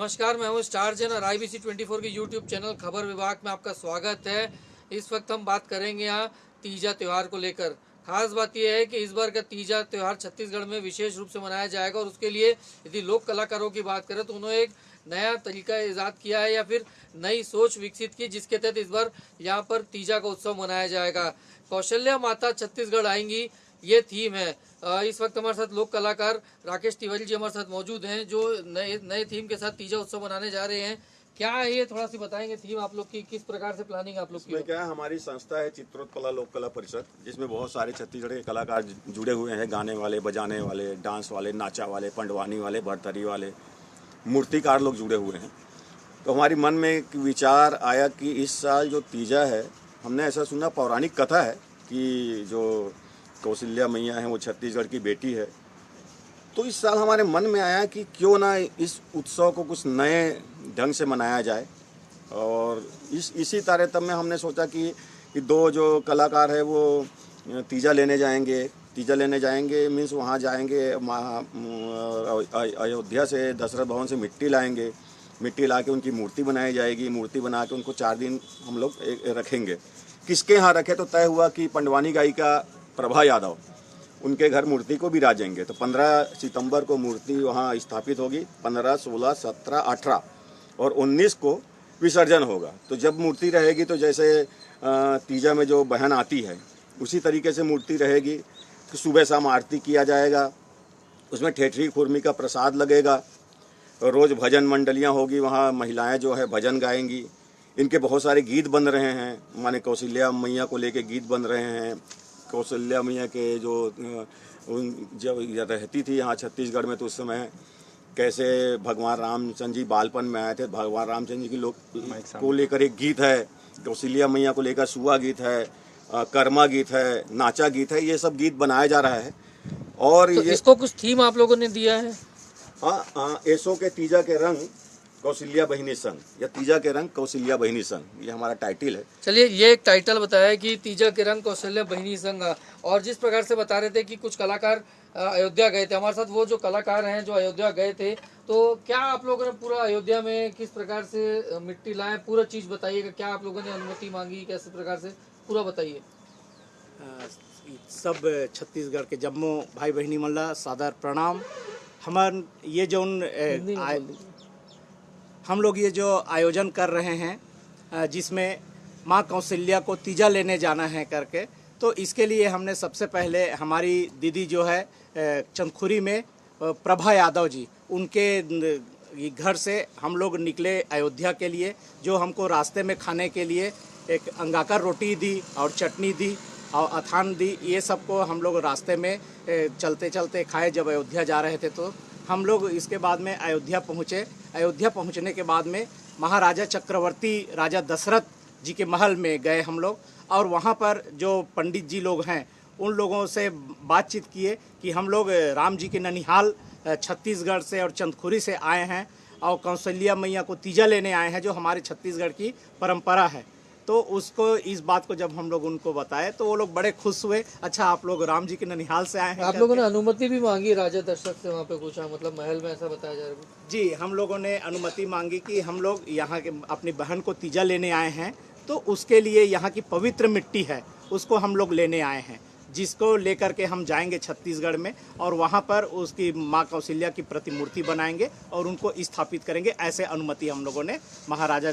नमस्कार, मैं हूं स्टार जन और IBC 24 के यूट्यूब चैनल खबर विभाग में आपका स्वागत है। इस वक्त हम बात करेंगे यहाँ तीजा त्यौहार को लेकर। खास बात यह है कि इस बार का तीजा त्यौहार छत्तीसगढ़ में विशेष रूप से मनाया जाएगा और उसके लिए यदि लोक कलाकारों की बात करें तो उन्होंने एक नया तरीका ईजाद किया है या फिर नई सोच विकसित की, जिसके तहत इस बार यहाँ पर तीजा का उत्सव मनाया जाएगा। कौशल्या माता छत्तीसगढ़ आएंगी, ये थीम है। इस वक्त हमारे साथ लोक कलाकार राकेश तिवारी जी हमारे साथ मौजूद हैं, जो नए थीम के साथ तीजा उत्सव मनाने जा रहे हैं। क्या है ये, थोड़ा सी बताएंगे थीम आप लोग की, किस प्रकार से प्लानिंग आप लोग की? इसमें क्या है, हमारी संस्था है चित्रोत्कला लोक कला परिषद, जिसमें बहुत सारे छत्तीसगढ़ के कलाकार जुड़े हुए हैं। गाने वाले, बजाने वाले, डांस वाले, नाचा वाले, पंडवानी वाले, भरथरी वाले, मूर्तिकार लोग जुड़े हुए हैं। तो हमारी मन में एक विचार आया कि इस साल जो तीजा है, हमने ऐसा सुना, पौराणिक कथा है कि जो कौशल्या मैया है वो छत्तीसगढ़ की बेटी है। तो इस साल हमारे मन में आया कि क्यों ना इस उत्सव को कुछ नए ढंग से मनाया जाए। और इसी तारतम्य में हमने सोचा कि दो जो कलाकार है वो तीजा लेने जाएंगे मीन्स वहाँ जाएंगे, अयोध्या से दशरथ भवन से मिट्टी लाएंगे, मिट्टी ला के उनकी मूर्ति बनाई जाएगी, मूर्ति बना के उनको 4 दिन हम लोग रखेंगे। किसके यहाँ रखे तो तय हुआ कि पंडवानी गायिका प्रभा यादव, उनके घर मूर्ति को भी राजेंगे। तो 15 सितंबर को मूर्ति वहाँ स्थापित होगी, 15, 16, 17, 18 और 19 को विसर्जन होगा। तो जब मूर्ति रहेगी तो जैसे तीजा में जो बहन आती है उसी तरीके से मूर्ति रहेगी। तो सुबह शाम आरती किया जाएगा, उसमें ठेठरी खुरमी का प्रसाद लगेगा, रोज़ भजन मंडलियाँ होगी, वहाँ महिलाएं जो है भजन गाएंगी। इनके बहुत सारे गीत बन रहे हैं, माने कौशल्या मैया को लेके गीत बन रहे हैं। कौशल्या मैया के जो जब रहती थी यहाँ छत्तीसगढ़ में, तो उस समय कैसे भगवान रामचंद्र जी बालपन में आए थे, भगवान रामचंद्र जी की लोग को लेकर एक गीत है, कौशल्या मैया को लेकर सुआ गीत है, कर्मा गीत है, नाचा गीत है, ये सब गीत बनाया जा रहा है। और तो इसको कुछ थीम आप लोगों ने दिया है? हाँ, ऐसो के तीजा के रंग कौशल्या बहिनी संग, या तीजा के रंग कौशल्या बहिनी संग, ये हमारा टाइटल है। चलिए, ये एक टाइटल बताया कि तीजा के रंग कौशल्या बहिनी संग। और जिस प्रकार से बता रहे थे कि कुछ कलाकार अयोध्या गए थे, हमारे साथ वो जो कलाकार हैं जो अयोध्या गए थे, तो क्या आप लोगों ने पूरा अयोध्या में किस प्रकार से मिट्टी लाए, पूरा चीज बताइएगा। क्या आप लोगों ने अनुमति मांगी, कैसे प्रकार से, पूरा बताइए। सब छत्तीसगढ़ के जम्मू भाई बहनी मल्ला सादर प्रणाम। हमार ये जो हम लोग ये जो आयोजन कर रहे हैं, जिसमें माँ कौशल्या को तीजा लेने जाना है करके, तो इसके लिए हमने सबसे पहले हमारी दीदी जो है चंदखुरी में प्रभा यादव जी, उनके घर से हम लोग निकले अयोध्या के लिए। जो हमको रास्ते में खाने के लिए एक अंगाकर रोटी दी और चटनी दी और अथान दी, ये सबको हम लोग रास्ते में चलते चलते खाए जब अयोध्या जा रहे थे। तो हम लोग इसके बाद में अयोध्या पहुँचे। अयोध्या पहुँचने के बाद में महाराजा चक्रवर्ती राजा दशरथ जी के महल में गए हम लोग, और वहाँ पर जो पंडित जी लोग हैं उन लोगों से बातचीत किए कि हम लोग राम जी के ननिहाल छत्तीसगढ़ से और चंदखुरी से आए हैं और कौशल्या मैया को तीजा लेने आए हैं, जो हमारे छत्तीसगढ़ की परंपरा है। तो उसको, इस बात को जब हम लोग उनको बताए तो वो लोग बड़े खुश हुए। अच्छा, आप लोग राम जी के ननिहाल से आए हैं? आप लोगों ने अनुमति भी मांगी राजा दशरथ से वहाँ पे कुछ, मतलब महल में, ऐसा बताया जा रहा है? जी, हम लोगों ने अनुमति मांगी कि हम लोग यहाँ के अपनी बहन को तीजा लेने आए हैं, तो उसके लिए यहाँ की पवित्र मिट्टी है उसको हम लोग लेने आए हैं, जिसको लेकर के हम जाएंगे छत्तीसगढ़ में और वहाँ पर उसकी माँ कौशल्या की प्रतिमूर्ति बनाएंगे और उनको स्थापित करेंगे। ऐसे अनुमति हम लोगों ने महाराजा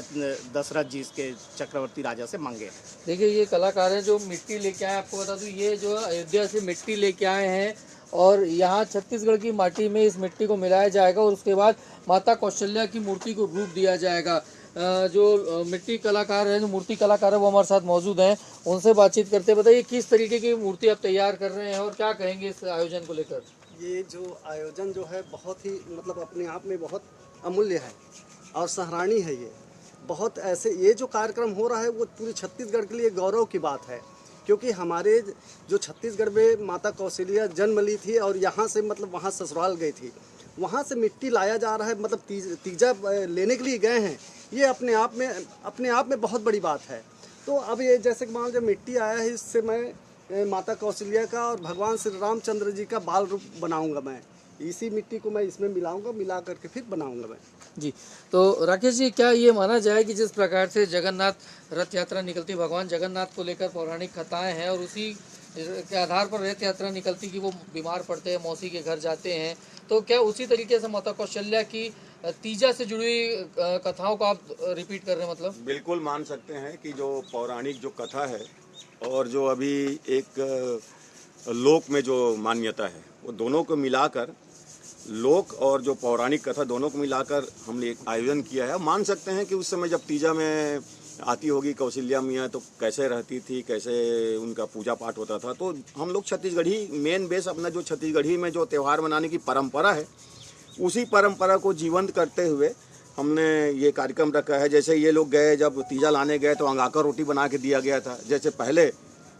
दशरथ जी के चक्रवर्ती राजा से मांगे। देखिए, ये कलाकार हैं जो मिट्टी लेके आए। आपको बता दूं, ये जो अयोध्या से मिट्टी लेके आए हैं और यहाँ छत्तीसगढ़ की माटी में इस मिट्टी को मिलाया जाएगा और उसके बाद माता कौशल्या की मूर्ति को रूप दिया जाएगा। जो मिट्टी कलाकार है, जो मूर्ति कलाकार है, वो हमारे साथ मौजूद हैं, उनसे बातचीत करते। बताइए, किस तरीके की मूर्ति आप तैयार कर रहे हैं और क्या कहेंगे इस आयोजन को लेकर? ये जो आयोजन जो है बहुत ही मतलब अपने आप में बहुत अमूल्य है और सराहनीय है। ये बहुत ऐसे ये जो कार्यक्रम हो रहा है वो पूरे छत्तीसगढ़ के लिए गौरव की बात है, क्योंकि हमारे जो छत्तीसगढ़ में माता कौशल्या जन्म ली थी और यहाँ से मतलब वहाँ ससुराल गई थी, वहाँ से मिट्टी लाया जा रहा है, मतलब तीजा लेने के लिए गए हैं। ये अपने आप में बहुत बड़ी बात है। तो अब ये जैसे कि मान लीजिए मिट्टी आया है, इससे मैं माता कौशल्या का और भगवान श्री रामचंद्र जी का बाल रूप बनाऊंगा मैं। इसी मिट्टी को मैं इसमें मिलाऊंगा, मिला करके फिर बनाऊंगा मैं। जी, तो राकेश जी, क्या ये माना जाए कि जिस प्रकार से जगन्नाथ रथ यात्रा निकलती, भगवान जगन्नाथ को लेकर पौराणिक कथाएं हैं और उसी के आधार पर रथ यात्रा निकलती कि वो बीमार पड़ते हैं, मौसी के घर जाते हैं, तो क्या उसी तरीके से माता कौशल्या की तीजा से जुड़ी हुई कथाओं को आप रिपीट कर रहे हैं? मतलब बिल्कुल मान सकते हैं कि जो पौराणिक जो कथा है और जो अभी एक लोक में जो मान्यता है, वो दोनों को मिलाकर, लोक और जो पौराणिक कथा दोनों को मिलाकर हमने एक आयोजन किया है। मान सकते हैं कि उस समय जब तीजा में आती होगी कौशल्या मियाँ, तो कैसे रहती थी, कैसे उनका पूजा पाठ होता था। तो हम लोग छत्तीसगढ़ी मेन बेस अपना जो छत्तीसगढ़ी में जो त्यौहार मनाने की परंपरा है, उसी परंपरा को जीवंत करते हुए हमने ये कार्यक्रम रखा है। जैसे ये लोग गए, जब तीजा लाने गए तो अंगाकर रोटी बना के दिया गया था। जैसे पहले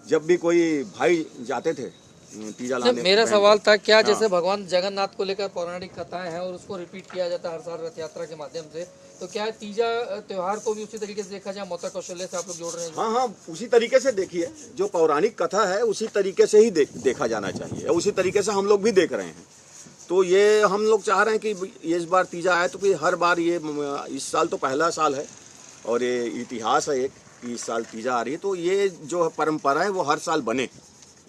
जब भी कोई भाई जाते थे तीजा लाने, मेरा सवाल था क्या जैसे भगवान जगन्नाथ को लेकर पौराणिक कथाएं हैं और उसको रिपीट किया जाता है हर साल रथ यात्रा के माध्यम से, तो क्या तीजा त्योहार को भी उसी तरीके से देखा जाए? माता कौशल्या से आप लोग जोड़ रहे हैं? हाँ, उसी तरीके से देखिए, जो पौराणिक कथा है उसी तरीके से ही देखा जाना चाहिए, उसी तरीके से हम लोग भी देख रहे हैं। तो ये हम लोग चाह रहे हैं कि ये इस बार तीजा आए तो फिर हर बार ये, इस साल तो पहला साल है और ये इतिहास है एक कि इस साल तीजा आ रही है, तो ये जो परंपरा है वो हर साल बने,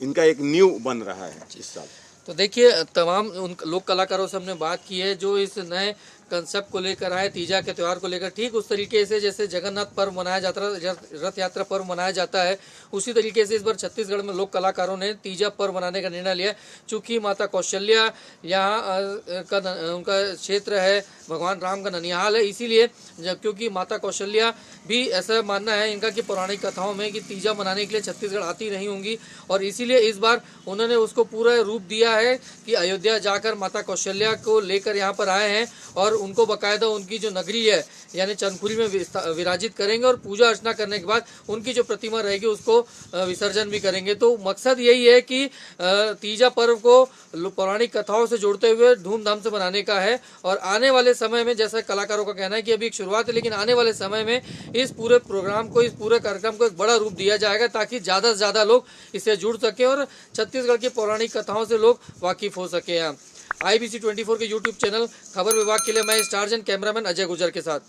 इनका एक न्यू बन रहा है इस साल। तो देखिए, तमाम उन लोक कलाकारों से हमने बात की है जो इस नए कंसेप्ट को लेकर आए, तीजा के त्यौहार को लेकर। ठीक उस तरीके से जैसे जगन्नाथ पर्व मनाया जाता है, रथ यात्रा पर्व मनाया जाता है, उसी तरीके से इस बार छत्तीसगढ़ में लोक कलाकारों ने तीजा पर्व मनाने का निर्णय लिया। चूँकि माता कौशल्या यहाँ उनका क्षेत्र है, भगवान राम का ननिहाल है, इसीलिए क्योंकि माता कौशल्या भी ऐसा मानना है इनका कि पौराणिक कथाओं में कि तीजा मनाने के लिए छत्तीसगढ़ आती रही होंगी, और इसीलिए इस बार उन्होंने उसको पूरा रूप दिया है कि अयोध्या जाकर माता कौशल्या को लेकर यहाँ पर आए हैं और उनको बकायदा उनकी जो नगरी है यानी चंदखुरी में विराजित करेंगे और पूजा अर्चना करने के बाद उनकी जो प्रतिमा रहेगी उसको विसर्जन भी करेंगे। तो मकसद यही है कि तीजा पर्व को पौराणिक कथाओं से जोड़ते हुए धूमधाम से मनाने का है, और आने वाले समय में जैसा कलाकारों का कहना है कि अभी एक शुरुआत है, लेकिन आने वाले समय में इस पूरे प्रोग्राम को, इस पूरे कार्यक्रम को एक बड़ा रूप दिया जाएगा ताकि ज़्यादा से ज़्यादा लोग इससे जुड़ सकें और छत्तीसगढ़ की पौराणिक कथाओं से लोग वाकिफ हो सके। IBC 24 के YouTube चैनल खबर विभाग के लिए मैं स्टारजन कैमरामैन अजय गुजर के साथ।